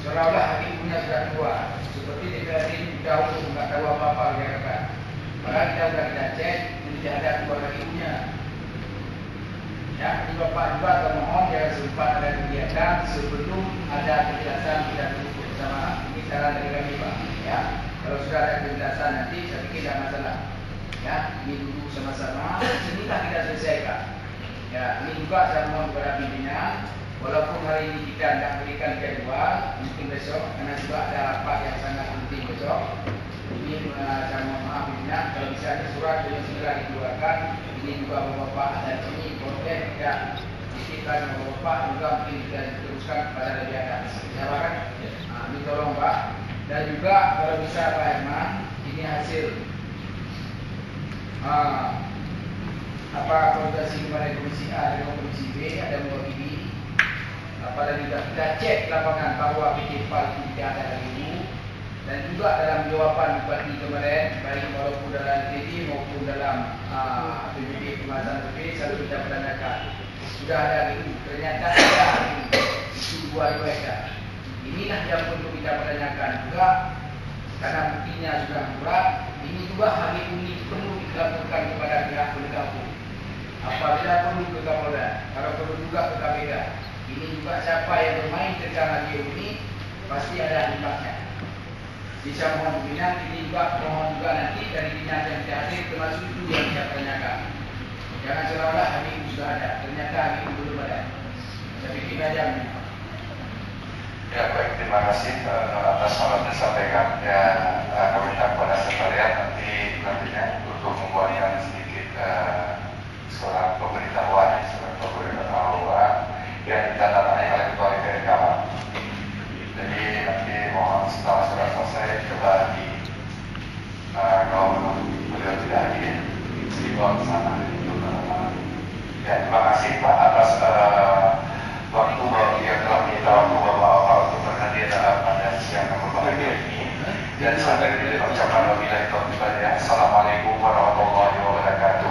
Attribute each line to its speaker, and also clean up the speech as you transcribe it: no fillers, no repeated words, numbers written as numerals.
Speaker 1: seolah-olah hak ibunya sudah keluar. Seperti DPRD ini jauh nggak tahu apa-apa dia kata. Padahal kita cek, tidak ada keluar hak ibunya. Ya, ini Bapak juga termohon jangan sempat ada kegiatan sebelum ada kejelasan tidak cukup bersama. Ini saran dari kami Pak. Ya, kalau sudah ada kejelasan nanti saya pikir tidak masalah. Ya, ini duduk sama-sama. Inilah kita selesaikan. Ya, ini juga saya mohon kepada pimpinan, walaupun hari ini kita tidak berikan jadwal, mungkin besok karena juga ada rapat yang sangat penting besok. Ini saya mohon maaf pimpinan, kalau misalnya surat yang segera dikeluarkan, ini juga Bapak dan ini boleh tidak disipkan Bapak juga mungkin kita diteruskan kepada lebih atas. Silakan. Ini tolong Pak. Dan juga kalau bisa Pak Herman, ini hasil konsultasi kepada Komisi A dan Komisi B ada mewakili pada kita cek lapangan bahwa PT PAL itu tidak ada lagi, dan juga dalam jawapan Bupati kemarin baik walaupun dalam TV maupun dalam PBB pembahasan PBB selalu kita pertanyakan sudah ada itu, ternyata ada itu dua riwayat. Inilah yang perlu kita pertanyakan juga karena buktinya sudah kuat. Ini juga hari ini perlu dilakukan kepada pihak penegak hukum. Apabila perlu ke Kapolda, kalau perlu juga ke KPK. Ini juga siapa yang bermain tentang radio ini pasti ada impaknya. Bisa mohon pimpinan, ini juga mohon juga nanti dari dinas yang hadir termasuk itu yang saya tanyakan. Jangan seolah-olah hari ini sudah ada, ternyata hari ini belum ada. Saya pikir aja.
Speaker 2: Ya baik, terima kasih atas saran yang disampaikan. Ya kami minta kepada sekalian nantinya untuk membuatkan sedikit surat pemberitahuan yang ditandatangani oleh Ketua DPRD Kawan. Jadi nanti mohon setelah surat selesai coba kalau beliau tidak hadir dibawa ke sana. Ya terima kasih Pak atas waktu yang telah kita Bapak untuk berhadir pada siang yang berbahagia ini. Dan sampai diri ucapkan wabillahi taufiq wal hidayah. Assalamualaikum warahmatullahi wabarakatuh.